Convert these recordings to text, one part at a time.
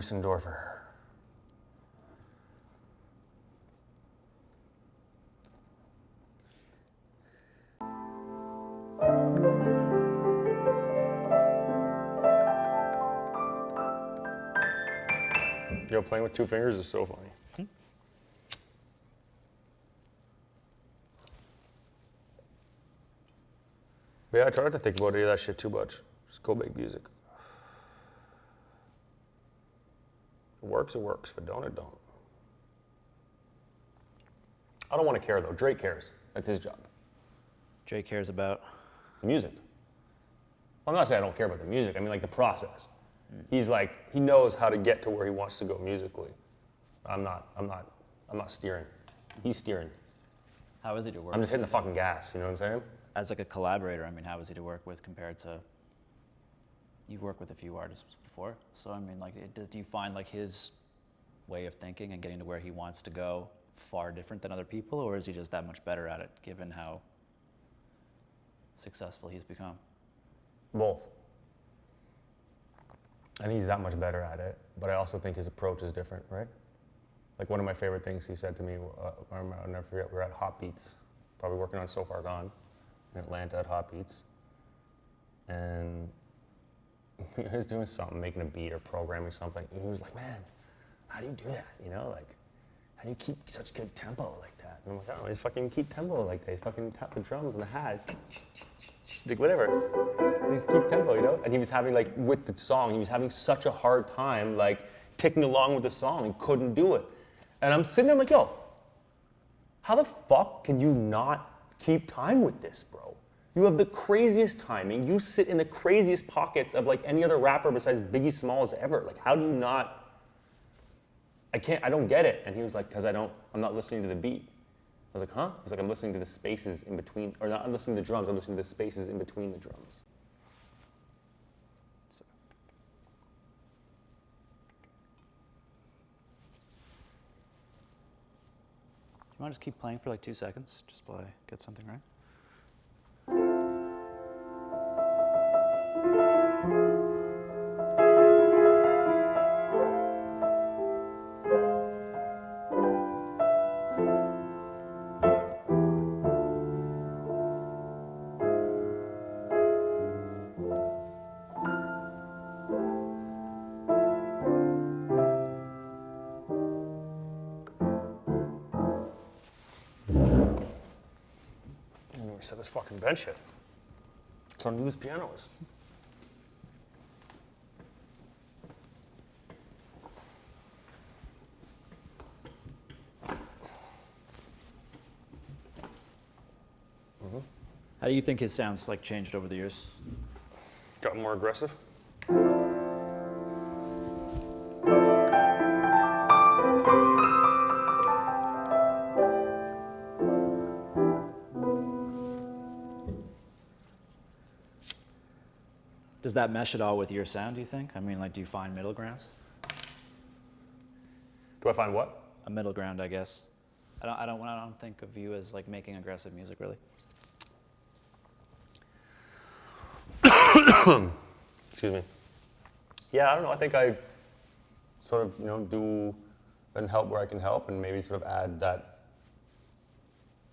Busendorfer. Yo, playing with two fingers is so funny. But yeah, I try not to think about any of that shit too much. Just go make music. If it works, it works. If it don't, it don't. I don't want to care though. Drake cares. That's his job. Drake cares about? Music. I'm not saying I don't care about the music. I mean like the process. He's like, he knows how to get to where he wants to go musically. I'm not steering. He's steering. How is he to work? I'm just hitting the fucking gas, you know what I'm saying? As like a collaborator, I mean, how is he to work with compared to, you've worked with a few artists before, so I mean, like, do you find like his way of thinking and getting to where he wants to go far different than other people, or is he just that much better at it, given how successful he's become? Both. I think he's that much better at it, but I also think his approach is different, right? Like one of my favorite things he said to me, I'll never forget, we were at Hot Beats, probably working on So Far Gone in Atlanta at Hot Beats. And he was doing something, making a beat or programming something. And he was like, man, how do you do that? You know, like, how do you keep such good tempo like that? And I'm like, I don't know, just fucking keep tempo like that. You fucking tap the drums and the hat, like whatever. You just keep tempo, you know? And he was having like, with the song, he was having such a hard time like ticking along with the song and couldn't do it. And I'm sitting there like, yo, how the fuck can you not keep time with this, bro? You have the craziest timing. You sit in the craziest pockets of like any other rapper besides Biggie Smalls ever. Like, how do you not? I don't get it. And he was like, because I'm not listening to the beat. I was like, huh? He's like, I'm listening to the spaces in between, or not, I'm listening to the drums, I'm listening to the spaces in between the drums. So. Do you want to just keep playing for like 2 seconds, just while I get something right? We set this fucking bench hit. That's how new this piano is. How do you think his sounds like changed over the years? Gotten more aggressive. Does that mesh at all with your sound, do you think? I mean, like, do you find middle grounds? Do I find what? A middle ground, I guess. I don't think of you as like making aggressive music, really. Excuse me. Yeah, I don't know. I think I sort of, do and help where I can help, and maybe sort of add that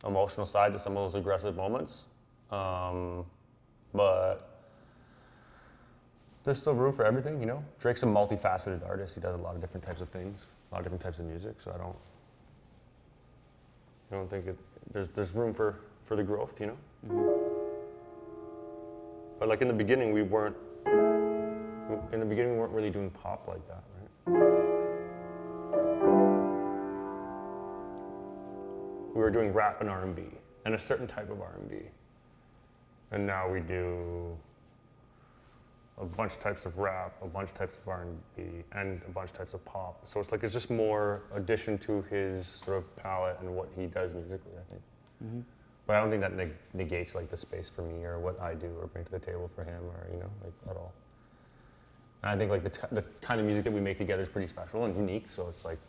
emotional side to some of those aggressive moments. But there's still room for everything, you know? Drake's a multifaceted artist. He does a lot of different types of things, a lot of different types of music. So I don't think there's room for the growth, you know? Mm-hmm. But like in the beginning, we weren't really doing pop like that, right? We were doing rap and R&B, and a certain type of R&B. And now we do a bunch of types of rap, a bunch of types of R&B, and a bunch of types of pop. So it's like, it's just more addition to his sort of palette and what he does musically, I think. Mm-hmm. But I don't think that negates like the space for me or what I do or bring to the table for him or, like at all. And I think like the kind of music that we make together is pretty special and unique, so it's like,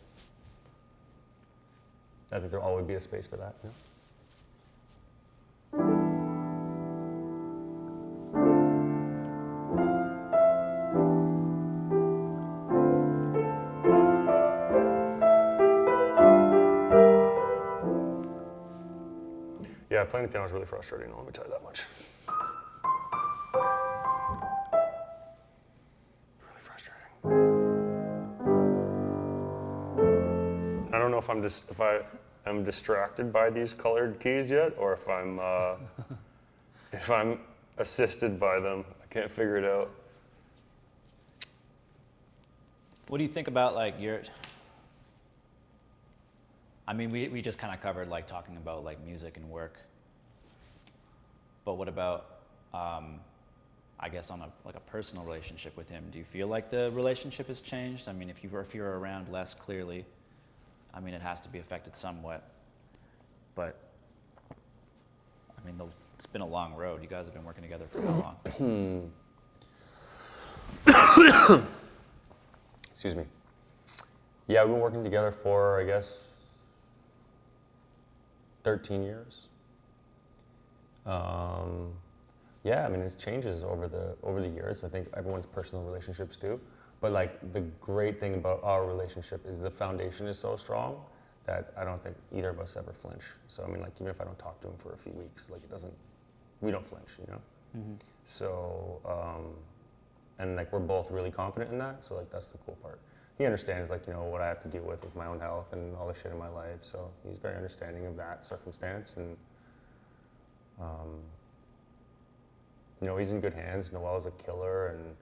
I think there'll always be a space for that, you know? Yeah, playing the piano is really frustrating. Let me tell you that much. Really frustrating. I don't know if I'm distracted by these colored keys yet, or if I'm assisted by them. I can't figure it out. What do you think about like I mean, we just kind of covered like talking about like music and work, but what about, I guess on a personal relationship with him? Do you feel like the relationship has changed? I mean, if you're around less clearly, I mean, it has to be affected somewhat, but I mean, it's been a long road. You guys have been working together for how long? Excuse me. Yeah, we've been working together for, I guess, 13 years. Yeah, I mean, it changes over the years. I think everyone's personal relationships do. But like the great thing about our relationship is the foundation is so strong that I don't think either of us ever flinch. So I mean, like even if I don't talk to him for a few weeks, like we don't flinch, you know? Mm-hmm. So, and like we're both really confident in that. So like that's the cool part. He understands like, you know, what I have to deal with my own health and all the shit in my life. So he's very understanding of that circumstance. And, you know, he's in good hands. Noel's a killer and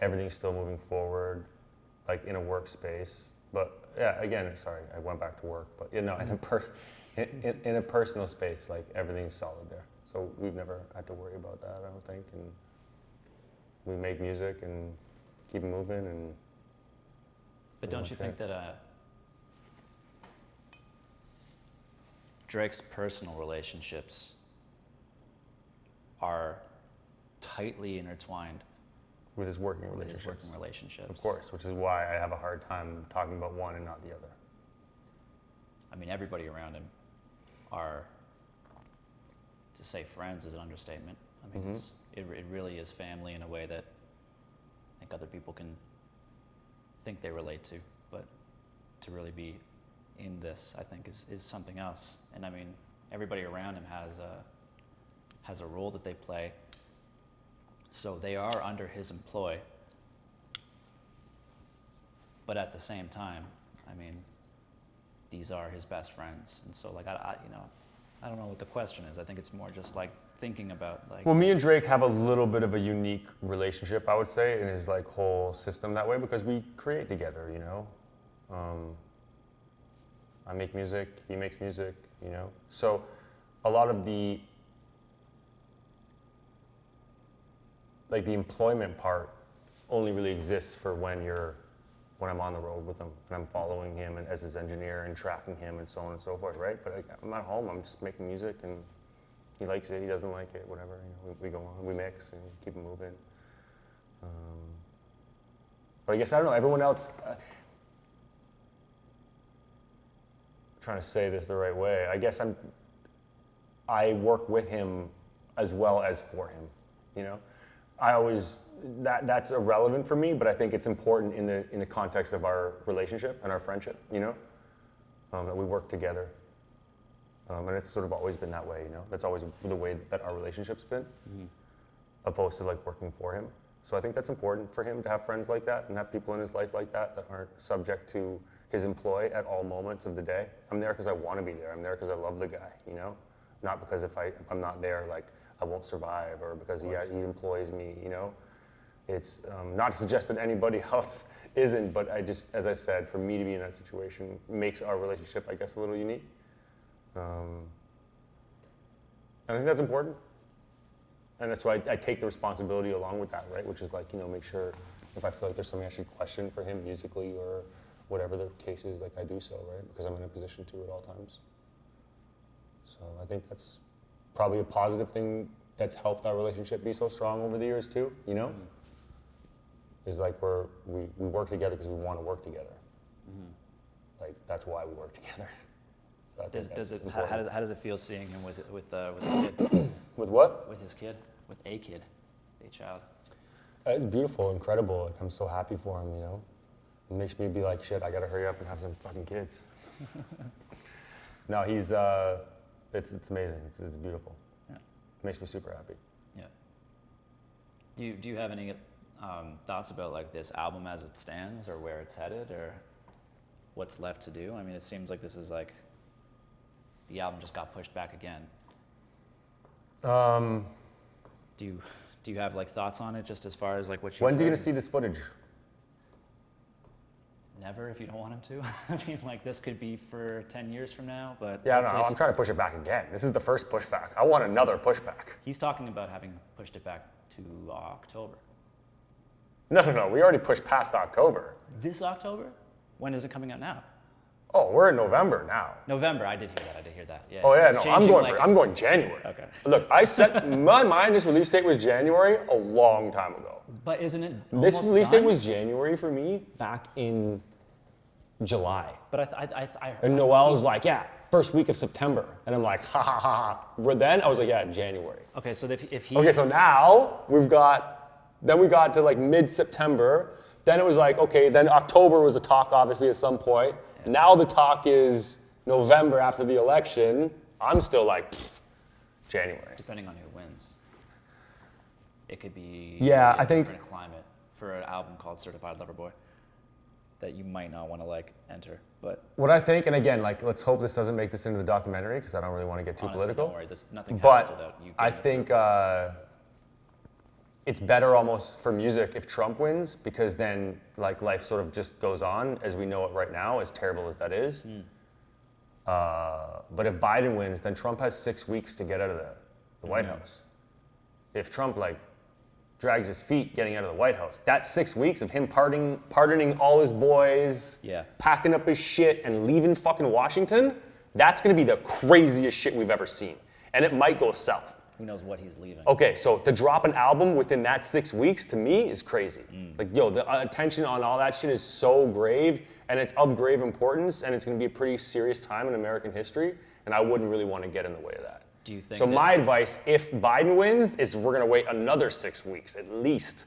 everything's still moving forward, like in a workspace. But yeah, again, sorry, I went back to work. But you know, in a personal space, like everything's solid there. So we've never had to worry about that, I don't think. And we make music and keep moving and. But don't you think that Drake's personal relationships are tightly intertwined with his working with relationships? His working relationships, of course, which is why I have a hard time talking about one and not the other. I mean, everybody around him are, to say friends is an understatement. I mean, it really is family in a way that I think other people can think they relate to, but to really be in this, I think, is something else. And I mean, everybody around him has a role that they play. So they are under his employ, but at the same time, I mean, these are his best friends. And so like, I don't know what the question is. I think it's more just like thinking about like. Well, me and Drake have a little bit of a unique relationship, I would say, in his like whole system that way because we create together, you know. I make music, he makes music, you know. So a lot of the employment part only really exists for when I'm on the road with him and I'm following him and as his engineer and tracking him and so on and so forth, right? But like, I'm at home, I'm just making music and he likes it, he doesn't like it, whatever. You know, we go on, we mix and keep it moving. But I guess, I don't know, everyone else, trying to say this the right way, I guess I work with him as well as for him, you know? I always, that's irrelevant for me, but I think it's important in the context of our relationship and our friendship, you know? That we work together. And it's sort of always been that way, you know? That's always the way that our relationship's been, opposed to like working for him. So I think that's important for him to have friends like that and have people in his life like that that aren't subject to his employ at all moments of the day. I'm there because I want to be there. I'm there because I love the guy, you know? Not because if I'm not there, like, I won't survive or because he employs me, you know? It's not to suggest that anybody else isn't, but as I said, for me to be in that situation makes our relationship, I guess, a little unique. And I think that's important. And that's why I take the responsibility along with that, right? Which is like, you know, make sure if I feel like there's something I should question for him musically or whatever the case is, like I do so, right? Because I'm in a position to at all times. So I think that's probably a positive thing that's helped our relationship be so strong over the years too, you know? Is like we work together because we want to work together. Like that's why we work together. So I think how does it feel seeing him with the kid? With what? With his kid, with a kid, a child. It's beautiful, incredible. Like I'm so happy for him, you know? It makes me be like, shit, I gotta hurry up and have some fucking kids. No, he's It's amazing. It's beautiful. Yeah. Makes me super happy. Yeah. Do you have any thoughts about like this album as it stands, or where it's headed, or what's left to do? I mean, it seems like this is like the album just got pushed back again. Do you have like thoughts on it, just as far as like what you? When's he gonna see this footage? Never, if you don't want him to. I mean, like this could be for 10 years from now, but Yeah, no, hopefully I'm trying to push it back again. This is the first pushback. I want another pushback. He's talking about having pushed it back to October. No. We already pushed past October. This October? When is it coming out now? Oh, we're in November now. November. I did hear that. Yeah. Oh yeah, It's no, changing, I'm going January. Okay. Look, I set my mind. This release date was January a long time ago. But isn't it This almost release done? date was January for me back in July. But I heard. And Noel's like, yeah, first week of September. And I'm like, ha ha ha ha. But then I was like, yeah, January. Okay, so if he. Okay, so now we got to like mid-September. Then it was like, okay, then October was a talk, obviously, at some point. Yeah. Now the talk is November after the election. I'm still like, January. Depending on who wins. It could be I think different climate for an album called Certified Lover Boy that you might not want to like enter. But what I think, and again, like, let's hope this doesn't make this into the documentary because I don't really want to get too honestly, political. Don't worry, nothing happens without you. I think it's better almost for music if Trump wins, because then like life sort of just goes on as we know it right now, as terrible as that is. But if Biden wins, then Trump has 6 weeks to get out of the White House. If Trump like drags his feet getting out of the White House, that's 6 weeks of him pardoning all his boys, packing up his shit and leaving fucking Washington. That's gonna be the craziest shit we've ever seen. And it might go south. Who knows what he's leaving. Okay, so to drop an album within that 6 weeks, to me, is crazy. Like, yo, the attention on all that shit is so grave, and it's of grave importance, and it's gonna be a pretty serious time in American history, and I wouldn't really want to get in the way of that. Do you think so my advice, if Biden wins, is we're gonna wait another 6 weeks, at least.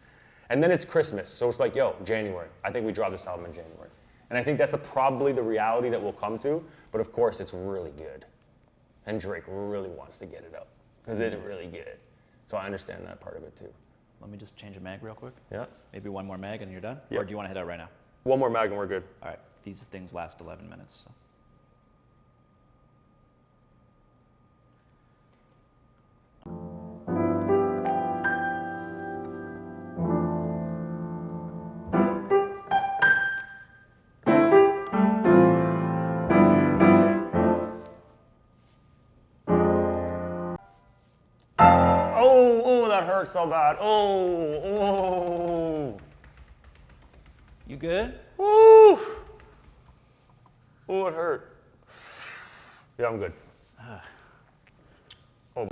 And then it's Christmas, so it's like, yo, January. I think we drop this album in January. And I think that's probably the reality that we'll come to, but of course, it's really good. And Drake really wants to get it out. Because it's really good. So I understand that part of it too. Let me just change a mag real quick. Yeah. Maybe one more mag and you're done? Yeah. Or do you want to hit out right now? One more mag and we're good. All right. These things last 11 minutes. So. Oh, that hurt so bad. Oh. You good? Ooh. Oh, it hurt. Yeah, I'm good. Oh.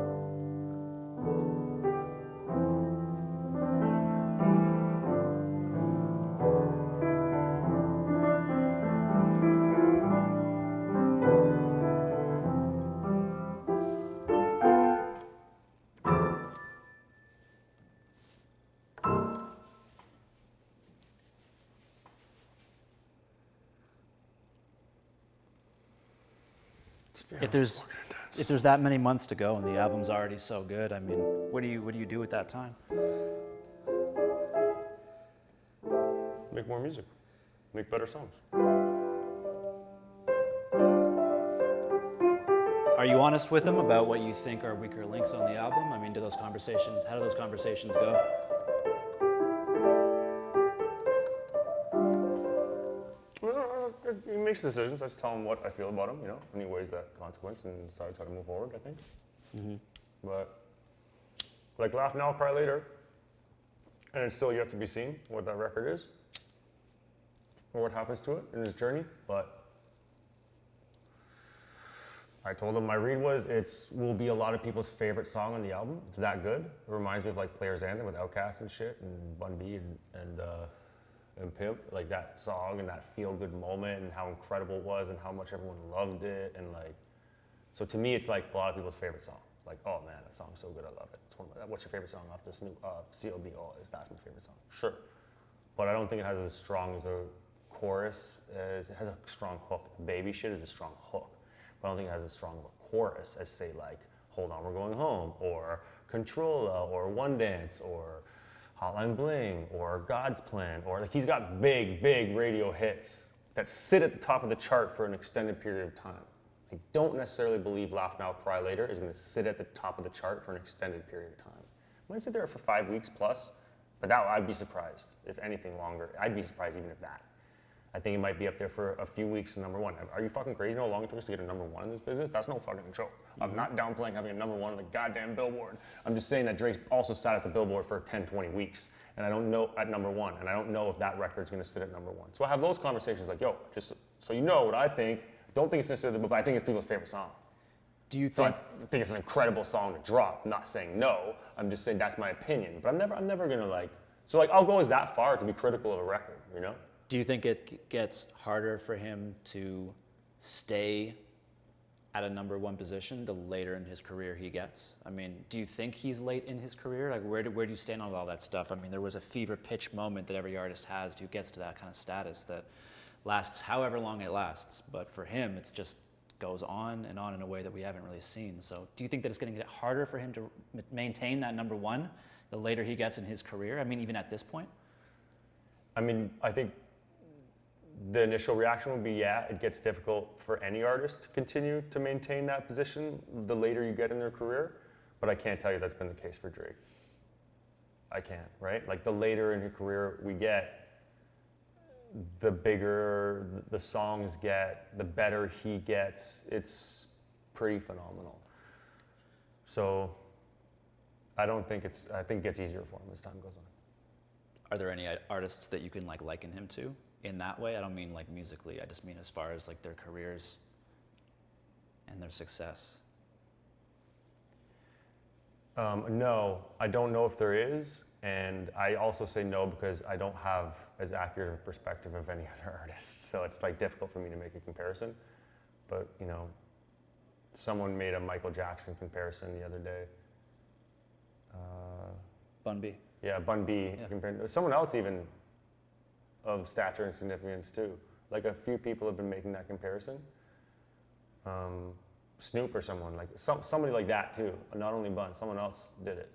If there's that many months to go and the album's already so good, I mean, what do you do at that time? Make more music. Make better songs. Are you honest with him about what you think are weaker links on the album? I mean, how do those conversations go? He makes decisions. I just tell him what I feel about him, and he weighs that consequence and decides how to move forward, I think. But, like, laugh now, cry later. And it's still yet to be seen what that record is or what happens to it in his journey. But I told him my read was will be a lot of people's favorite song on the album. It's that good. It reminds me of, like, Player's Anthem with Outkast and shit and Bun B and Pimp, like that song and that feel-good moment and how incredible it was and how much everyone loved it, and like, so to me it's like a lot of people's favorite song. Like, oh man, that song's so good, I love it. It's what's your favorite song off this new CLB? Oh, that's my favorite song. Sure, but I don't think it has as strong as a chorus. It has a strong hook. The baby shit is a strong hook, but I don't think it has as strong of a chorus as, say, like Hold On, We're Going Home, or Controlla, or One Dance, or Hotline Bling, or God's Plan, or like he's got big radio hits that sit at the top of the chart for an extended period of time. I don't necessarily believe Laugh Now, Cry Later is going to sit at the top of the chart for an extended period of time. It might sit there for 5 weeks plus, but that I'd be surprised if anything longer. I'd be surprised even if that. I think it might be up there for a few weeks in number one. Are you fucking crazy? You know how long it took us to get a number one in this business? That's no fucking joke. I'm not downplaying having a number one on the goddamn Billboard. I'm just saying that Drake also sat at the Billboard for 10, 20 weeks, and I don't know at number one, and I don't know if that record's gonna sit at number one. So I have those conversations like, yo, just so you know what I think. Don't think it's necessarily, but I think it's people's favorite song. Do you So I think? think it's an incredible song to drop. I'm not saying no. I'm just saying that's my opinion. But I'm never gonna like. So like I'll go as that far to be critical of a record, you know? Do you think it gets harder for him to stay at a number one position the later in his career he gets? I mean, do you think he's late in his career? Like, where do you stand on all that stuff? I mean, there was a fever pitch moment that every artist has who gets to that kind of status that lasts however long it lasts. But for him, it's just goes on in a way that we haven't really seen. So do you think that it's going to get harder for him to maintain that number one the later he gets in his career? I mean, even at this point? I mean, I think the initial reaction would be, yeah, it gets difficult for any artist to continue to maintain that position the later you get in their career, but I can't tell you that's been the case for Drake. I can't, right? Like the later in your career we get, the bigger the songs get, the better he gets. It's pretty phenomenal. So I think it gets easier for him as time goes on. Are there any artists that you can like liken him to in that way? I don't mean like musically. I just mean as far as like their careers and their success. No, I don't know if there is, and I also say no because I don't have as accurate a perspective of any other artists. So it's like difficult for me to make a comparison. But you know, someone made a Michael Jackson comparison the other day. Bun B. Yeah, Bun B compared to someone else even of stature and significance too. Like a few people have been making that comparison. Snoop or someone like somebody like that too. Not only Bun, someone else did it.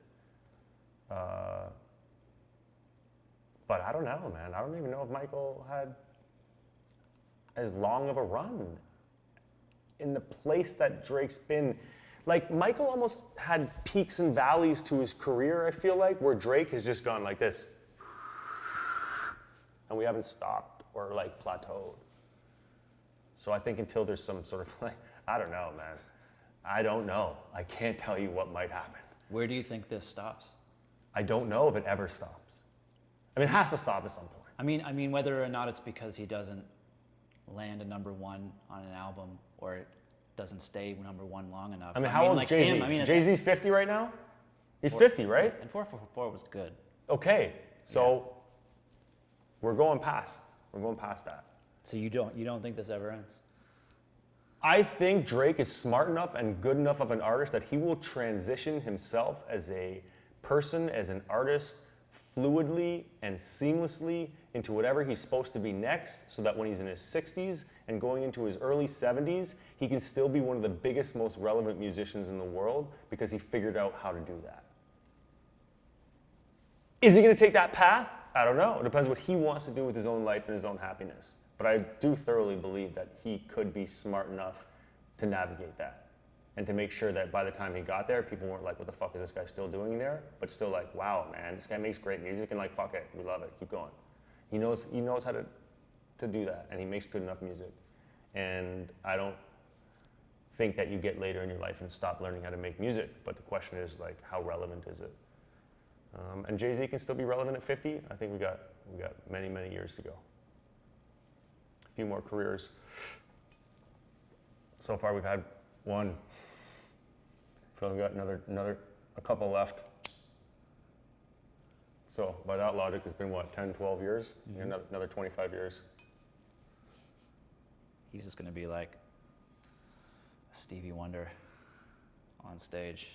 But I don't know, man. I don't even know if Michael had as long of a run in the place that Drake's been. Like Michael almost had peaks and valleys to his career, I feel like, where Drake has just gone like this. And we haven't stopped or like plateaued. So I think until there's some sort of like, I don't know, man. I don't know. I can't tell you what might happen. Where do you think this stops? I don't know if it ever stops. I mean, it has to stop at some point. I mean, whether or not it's because he doesn't land a number one on an album or it doesn't stay number one long enough. I mean, how old is Jay-Z? Jay-Z's 50 right now? He's 50, right? And 444 was good. Okay, so we're going past that. So you don't think this ever ends? I think Drake is smart enough and good enough of an artist that he will transition himself as a person, as an artist, fluidly and seamlessly into whatever he's supposed to be next, so that when he's in his 60s and going into his early 70s, he can still be one of the biggest, most relevant musicians in the world because he figured out how to do that. Is he going to take that path? I don't know. It depends what he wants to do with his own life and his own happiness. But I do thoroughly believe that he could be smart enough to navigate that and to make sure that by the time he got there, people weren't like, what the fuck is this guy still doing there? But still like, wow, man, this guy makes great music and like, fuck it, we love it, keep going. He knows how to do that, and he makes good enough music. And I don't think that you get later in your life and stop learning how to make music, but the question is like, how relevant is it? And Jay-Z can still be relevant at 50. I think we got many, many years to go. A few more careers. So far we've had one. So we've got a couple left. So by that logic, it's been what, 10, 12 years? Mm-hmm. Another 25 years. He's just gonna be like a Stevie Wonder on stage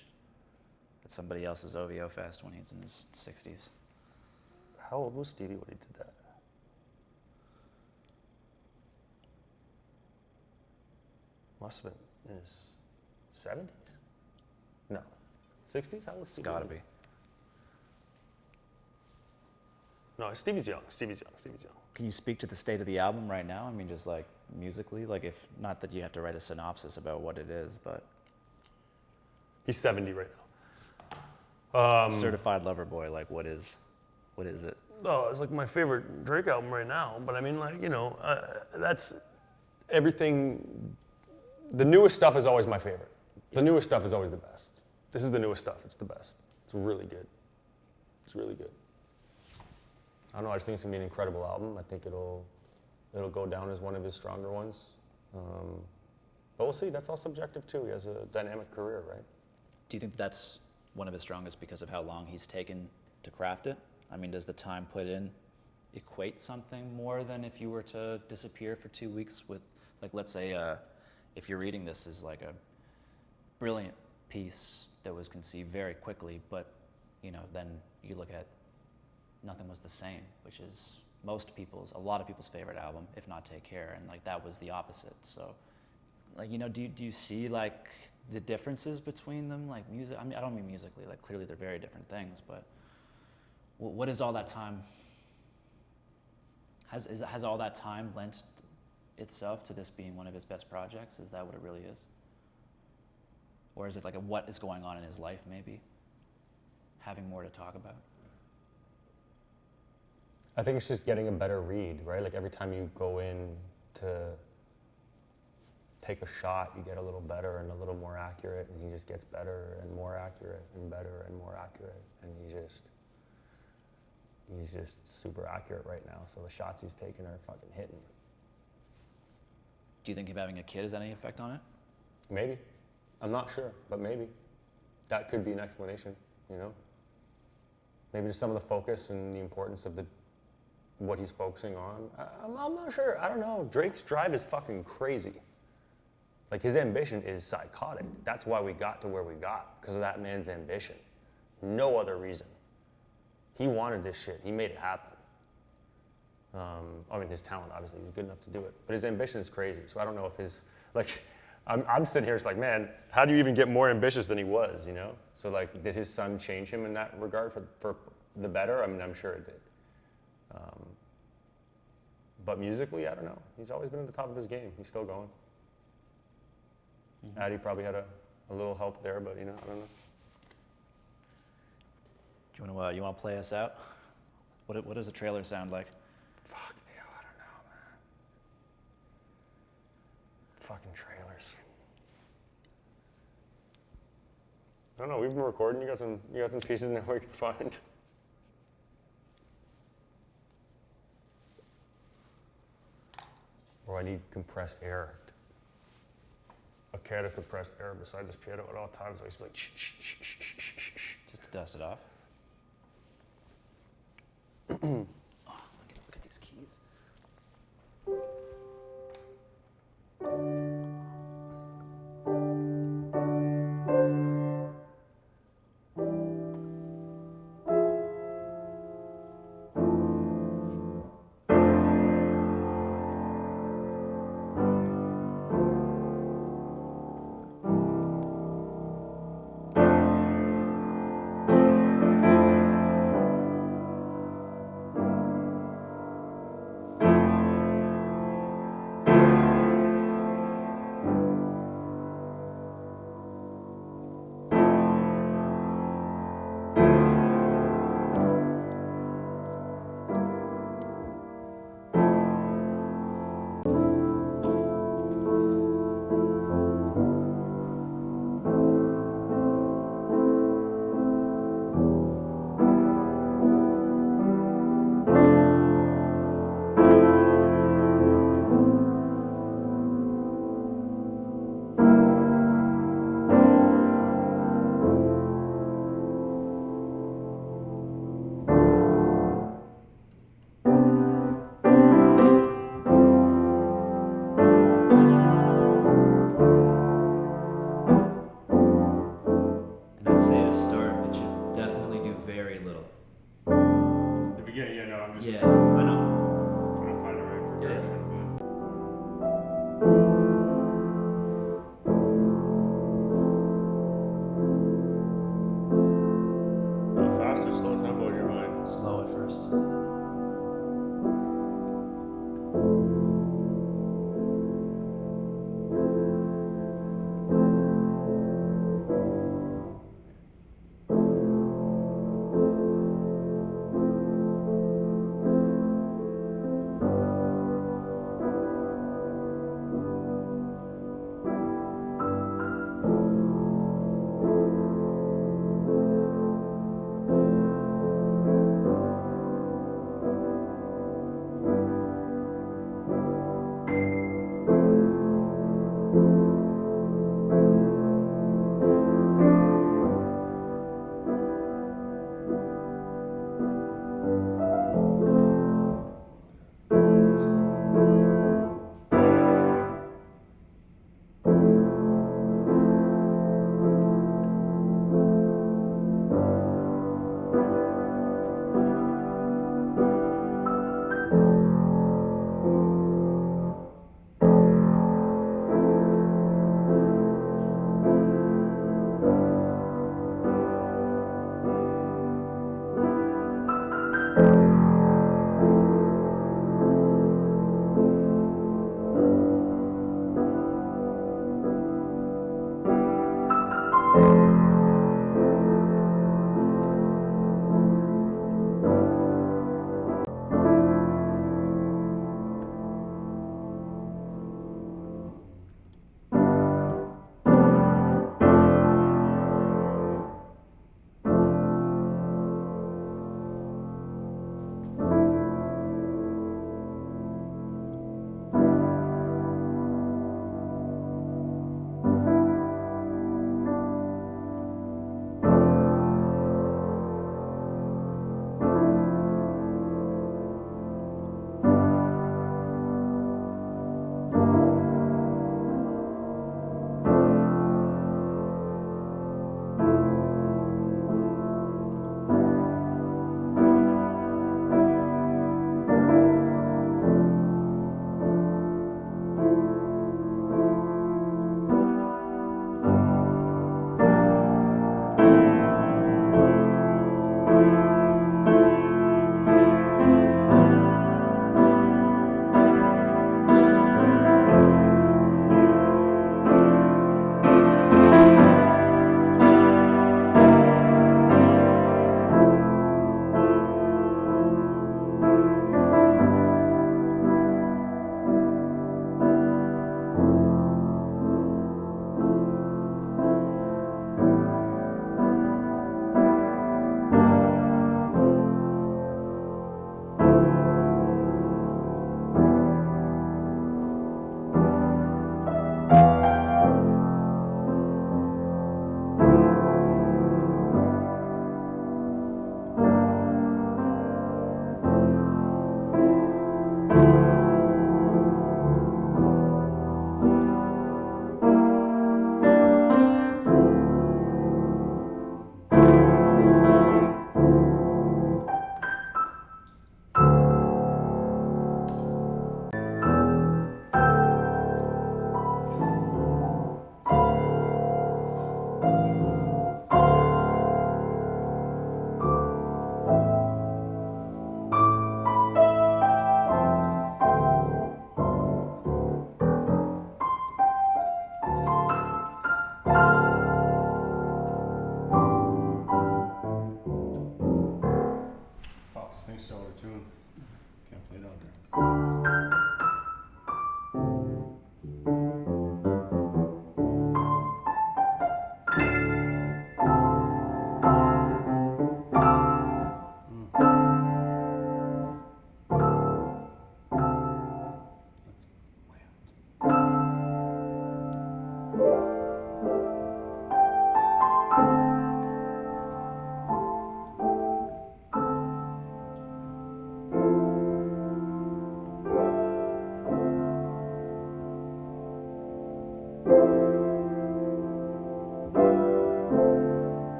at somebody else's OVO Fest when he's in his 60s. How old was Stevie when he did that? I Must have been in his 70s? No. 60s? How old is It's Stevie? gotta be. No, Stevie's young. Stevie's young. Can you speak to the state of the album right now? I mean, just like musically, like if not that you have to write a synopsis about what it is, but He's 70 right Certified Lover Boy, like what is it? now. Oh, it's like my favorite Drake album right now. But I mean, like, that's everything. The newest stuff is always my favorite. The newest stuff is always the best. This is the newest stuff. It's the best. It's really good. It's really good. I don't know. I just think it's gonna be an incredible album. I think it'll go down as one of his stronger ones. But we'll see. That's all subjective too. He has a dynamic career, right? Do you think that's one of his strongest because of how long he's taken to craft it? I mean, does the time put in equate something more than if you were to disappear for 2 weeks with, like, let's say, if you're reading this as like a brilliant piece that was conceived very quickly, but, then you look at Nothing Was the Same, which is a lot of people's favorite album, if not Take Care, and like that was the opposite. So, like, do you see like the differences between them, like music? I mean, I don't mean musically, like clearly they're very different things, but what is all that time? Has all that time lent itself to this being one of his best projects? Is that what it really is? Or is it like what is going on in his life, maybe? Having more to talk about? I think it's just getting a better read, right? Like every time you go in to take a shot, you get a little better and a little more accurate, and he just gets better and more accurate and better and more accurate, and he's just super accurate right now. So the shots he's taking are fucking hitting. Do you think him having a kid has any effect on it? Maybe. I'm not sure, but maybe. That could be an explanation, Maybe just some of the focus and the importance of what he's focusing on. I'm not sure. I don't know. Drake's drive is fucking crazy. Like, his ambition is psychotic. That's why we got to where we got, because of that man's ambition. No other reason. He wanted this shit. He made it happen. I mean, his talent, obviously, he's good enough to do it. But his ambition is crazy. So I don't know if I'm sitting here, it's like, man, how do you even get more ambitious than he was, So, like, did his son change him in that regard for the better? I mean, I'm sure it did. But musically, I don't know. He's always been at the top of his game. He's still going. Mm-hmm. Addie probably had a little help there, but, I don't know. Do you want to play us out? What does the trailer sound like? Fuck, Theo, I don't know, man. Fucking trailers. I don't know. We've been recording. You got some pieces in there we can find. Or I need compressed air. A can of compressed air beside this piano at all times. I used to be like, shh, shh, shh, shh, shh, shh, shh. Just to dust it off. Oh, look at these keys.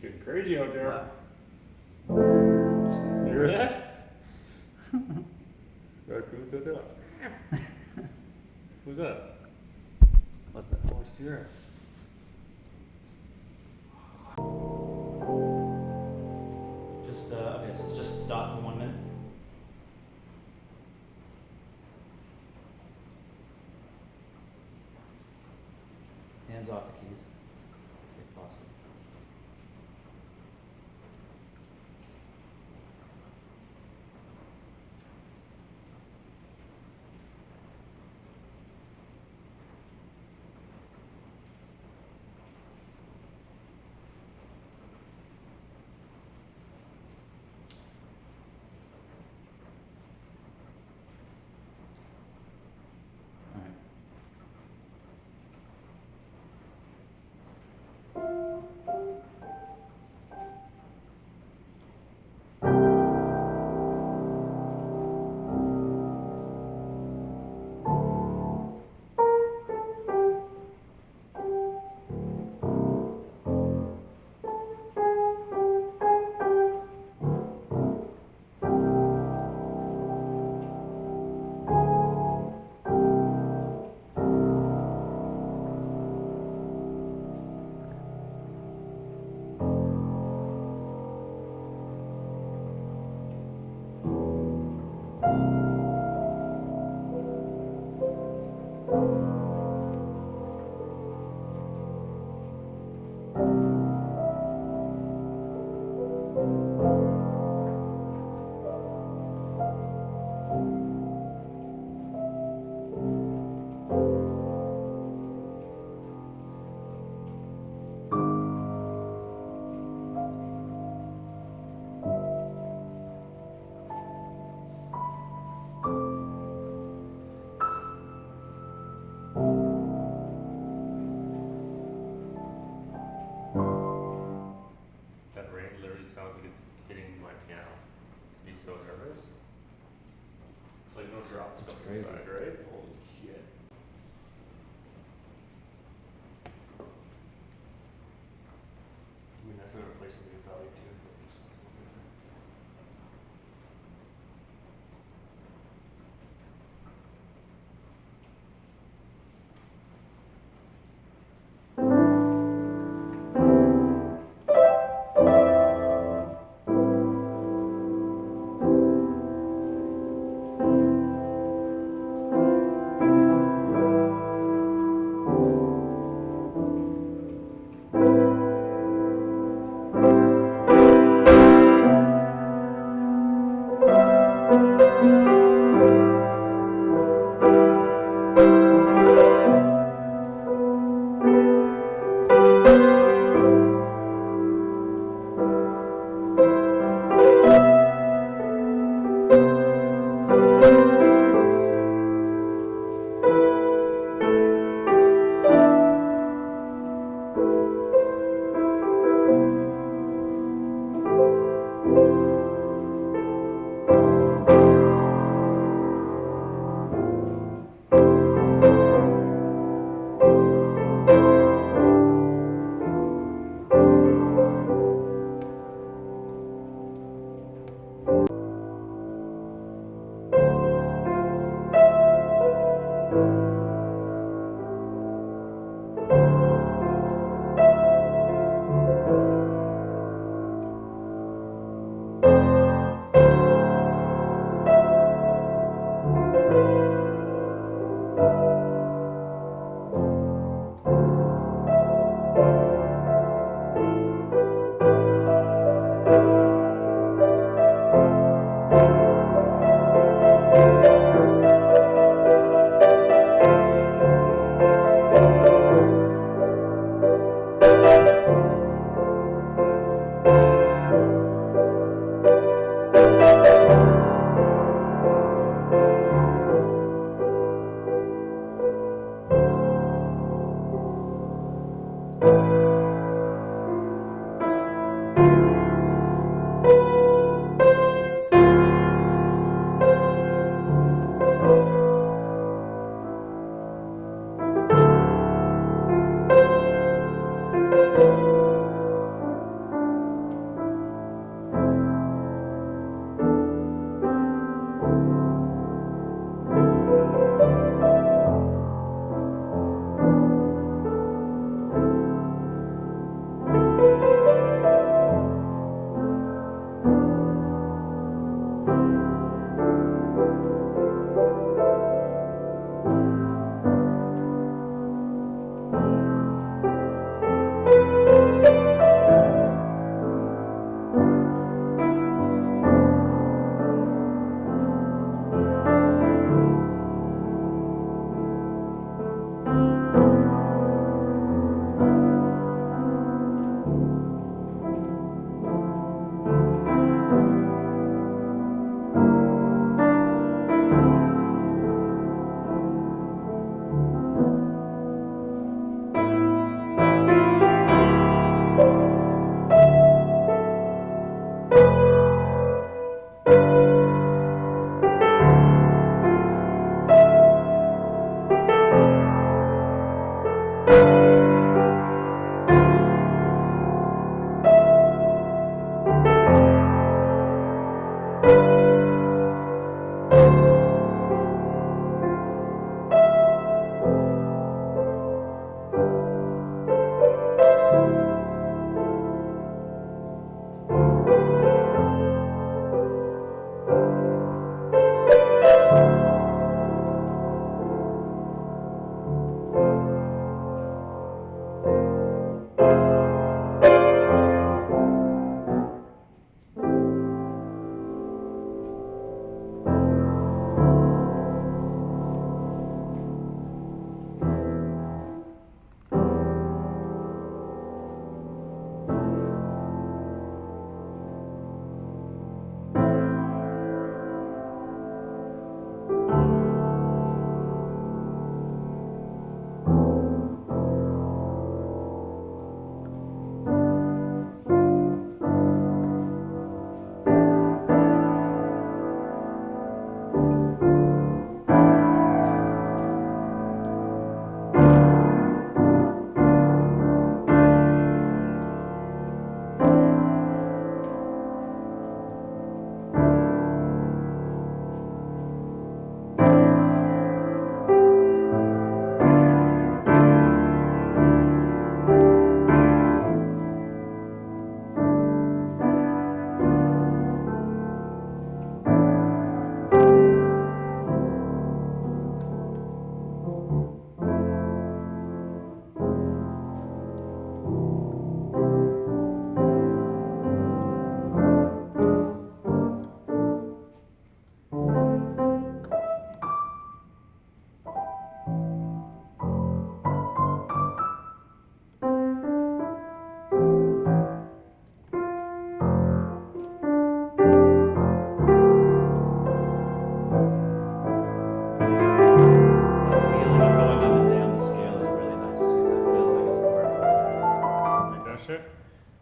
Getting crazy out there. Yeah. You hear that? Raccoons out there. Who's that? What's that? Oh, it's deer. Just okay, so just stop for 1 minute. Hands off the keys, if possible. All right. That rain literally sounds like it's hitting my piano. Be so nervous. Like no drops That's from crazy. inside, right? Holy shit. I mean, that's another place to be probably too.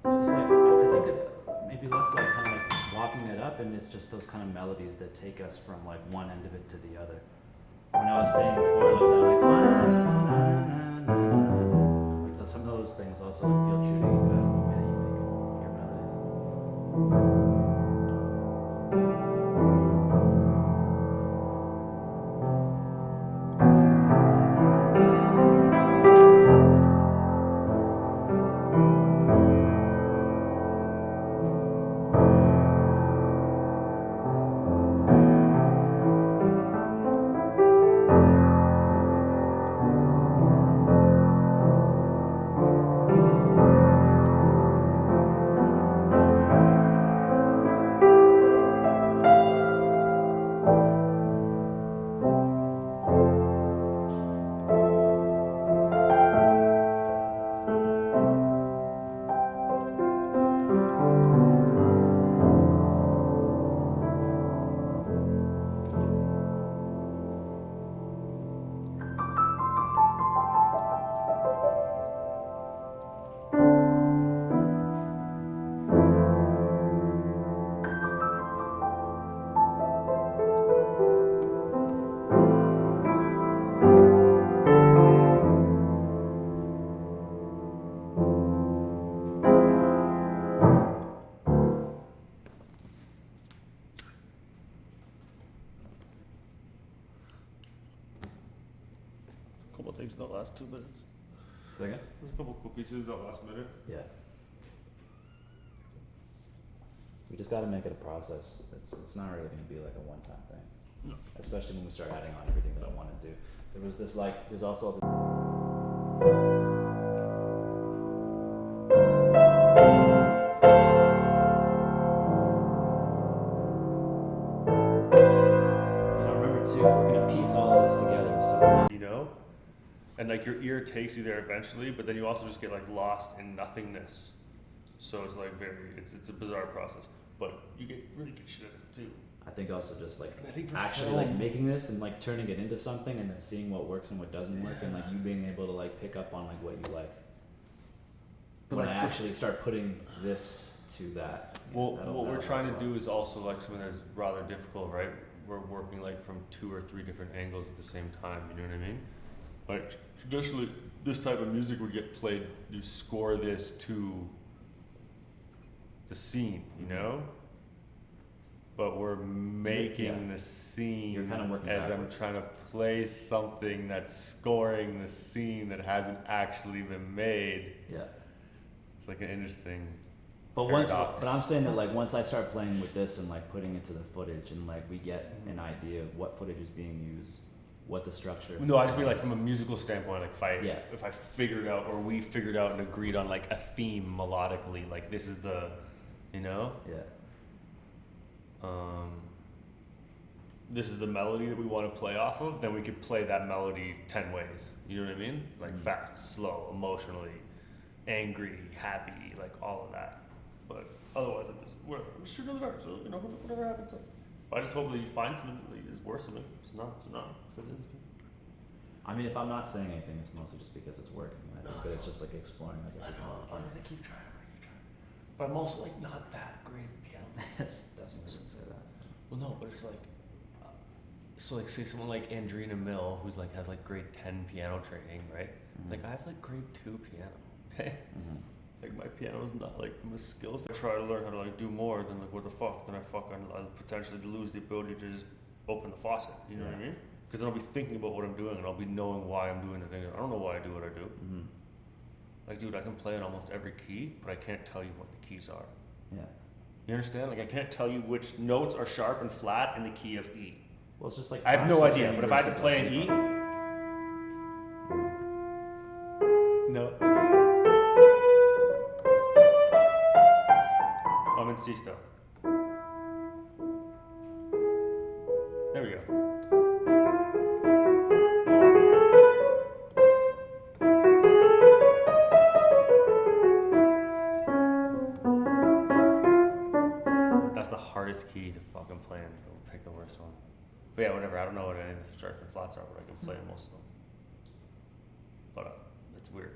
Just like I think it maybe less like kind of like just walking it up, and it's just those kind of melodies that take us from like one end of it to the other. When I was saying before, like that, like like some of those things also like, feel true to you guys in the way that you make your melodies. Couple things in the last 2 minutes. Second? There's a couple cool pieces in the last minute. Yeah. We just got to make it a process. It's not really going to be like a one-time thing. No. Especially when we start adding on everything that I want to do. There was this like, there's also. Remember too, we're going to piece all of this together. So it's not. You know? And like your ear takes you there eventually, but then you also just get like lost in nothingness. So it's like it's a bizarre process. But you get really good shit at it too. I think also just like I think for actually film- like making this and like turning it into something and then seeing what works and what doesn't work and like you being able to like pick up on like what you like. But when like I for- actually start putting this to that. Well, that'll- what we're that'll trying help to a do lot. is also like something that's rather difficult, right? We're working like from 2 or 3 different angles at the same time, you know what I mean? Like traditionally, this type of music would get played, you score this to the scene, you know? But we're making Yeah. the scene You're kinda working as backwards. I'm trying to play something that's scoring the scene that hasn't actually been made. Yeah. It's like an interesting But paradox. I'm saying that like once I start playing with this and like putting it to the footage and like we get an idea of what footage is being used, what the structure. No, I just mean like from a musical standpoint, like Yeah. if I figured out or we figured out and agreed on like a theme melodically, like this is the, you know, Yeah. this is the melody that we want to play off of, then we could play that melody 10 ways. You know what I mean? Like Mhm. fast, slow, emotionally, angry, happy, like all of that. But otherwise, I'm just shooting in the dark, so you know, whatever happens. But I just hope that you find something that is worth something. It's not. It is. I mean, if I'm not saying anything, it's mostly just because it's working. I think that it's just like exploring like I everything. know, I'm gonna keep trying. But I'm also like not that great at piano. It's definitely shouldn't say that. Well, no, but it's like, so like say someone like Andrina Mill, who's like has like grade 10 piano training, right? Mhm. Like I have like grade 2 piano. Okay. Mhm. Like my piano is not like my skills. I try to learn how to like do more than like what the fuck. Then I'll potentially lose the ability to just open the faucet. You know what I Yeah. mean? Because then I'll be thinking about what I'm doing and I'll be knowing why I'm doing the thing. I don't know why I do what I do. Mhm. Like, dude, I can play in almost every key, but I can't tell you what the keys are. Yeah. You understand? Like, I can't tell you which notes are sharp and flat in the key of E. Well, it's just like I have no classical idea, training but if I had to versus, play like, an E, hip-hop. no. I'm in C still. There we go. That's the hardest key to fucking play in. I'll pick the worst one. But yeah, whatever. I don't know what any of the sharp and flats are, but I can play most of them. But it's weird.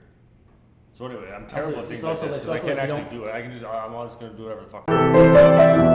So anyway, I'm terrible at it's things also like this like- because I it's can't also actually like do it. I can just, I'm just gonna do whatever the fuck.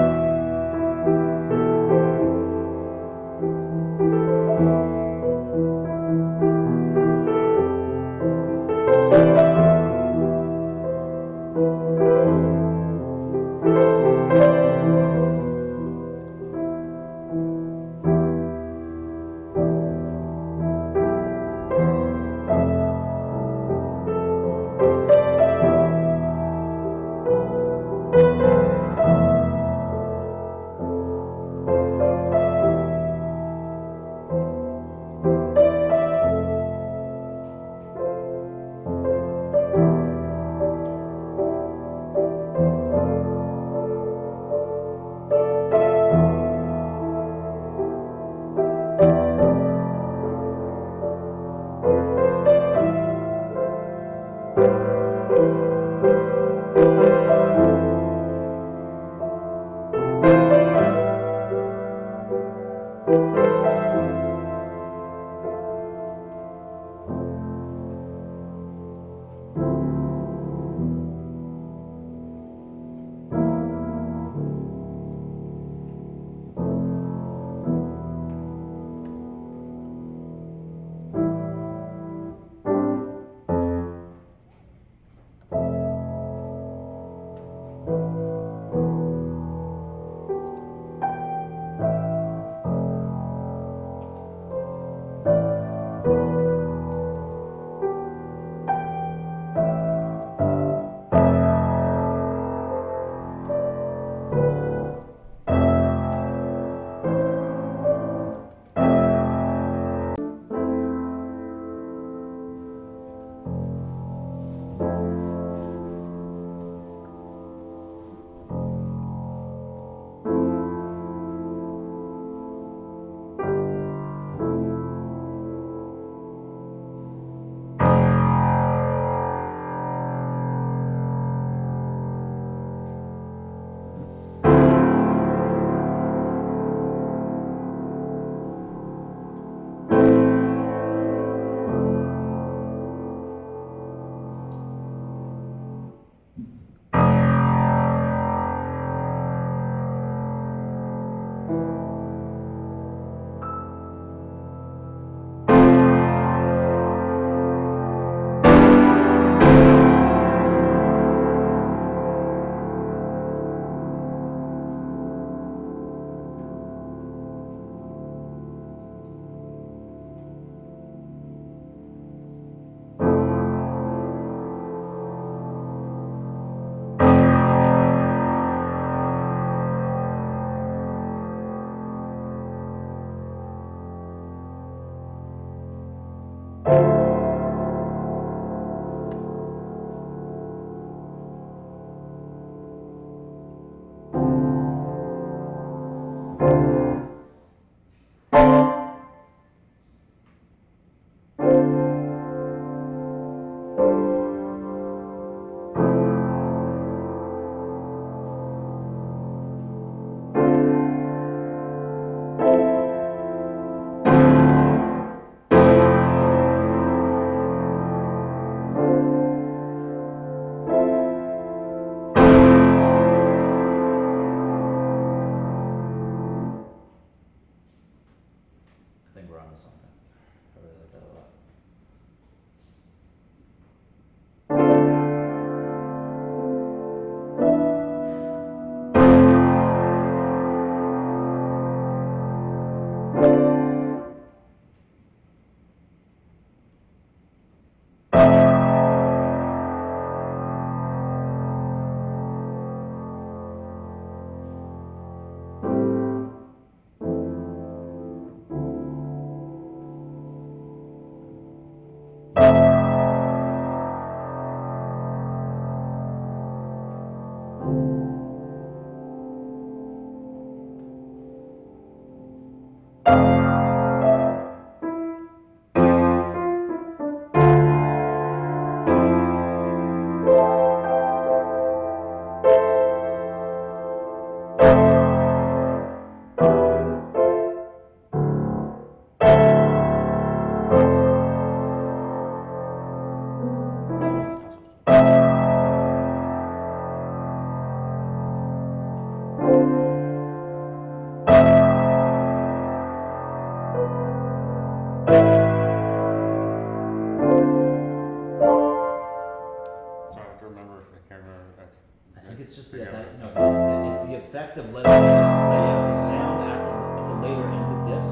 Yeah, together. but it's the effect of letting it just play out the sound at the later end of this.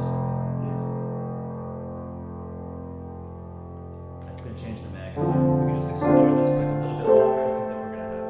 That's going to change the magnitude. If we can just explore this for like a little bit longer, I think that we're going to have it.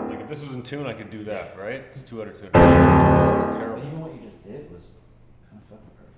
Like if this was in tune, I could do that, right? It's 2 out of 2. So it's terrible. But even what you just did was kind of fucking perfect.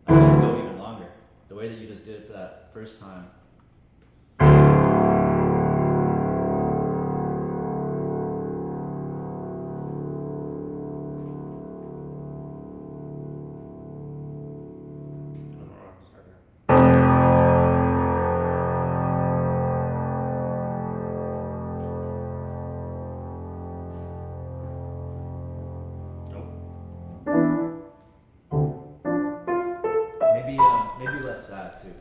I'm going to go even longer. The way that you just did it for that first time. Maybe less sad too.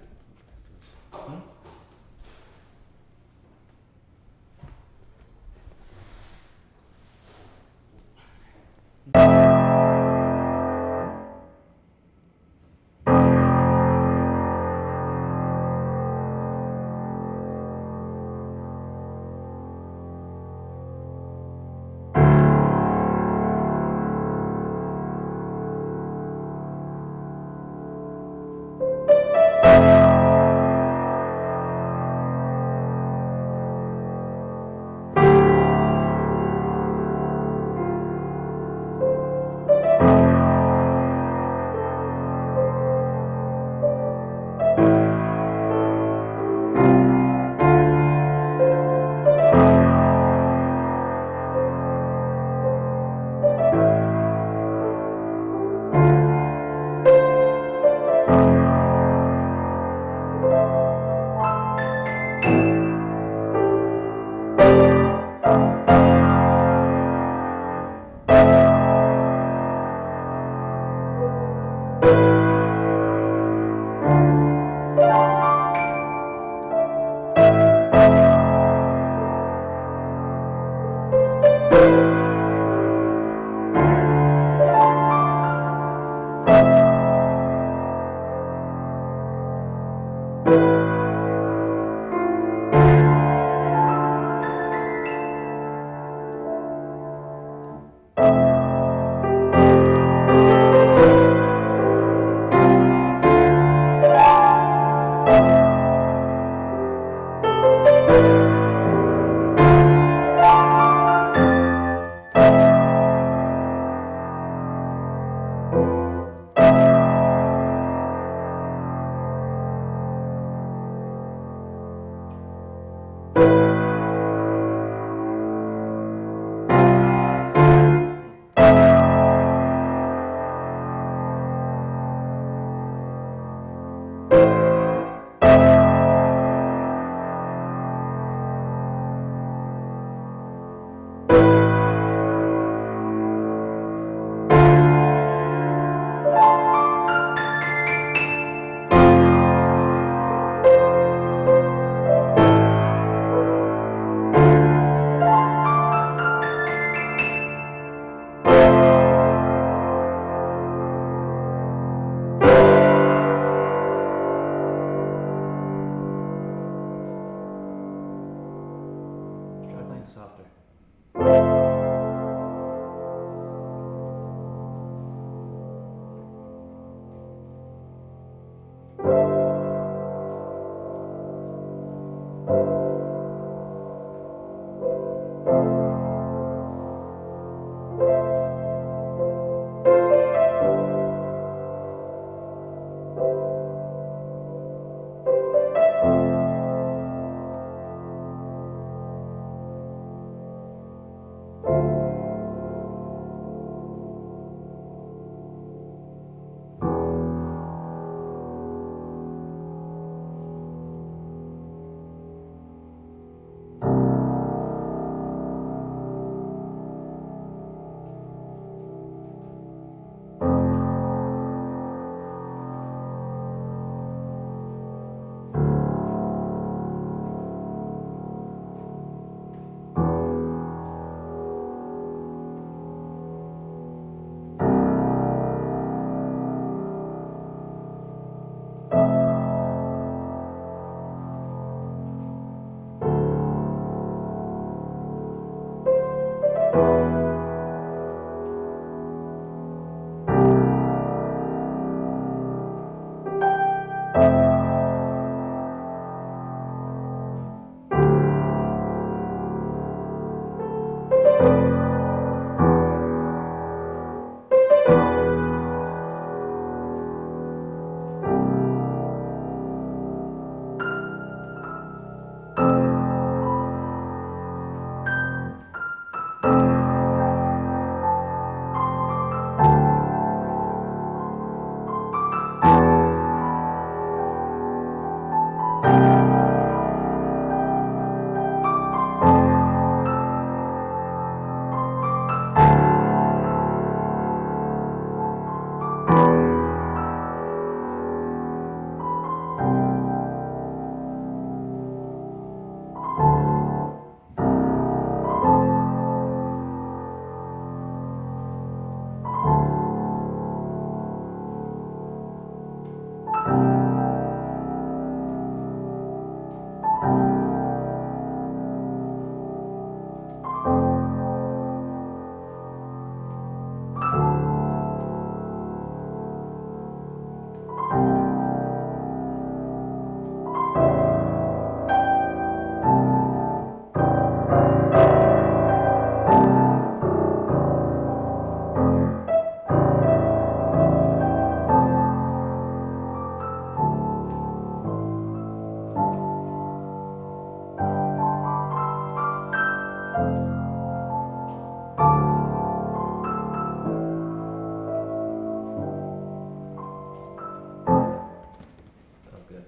That was good.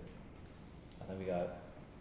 I think we got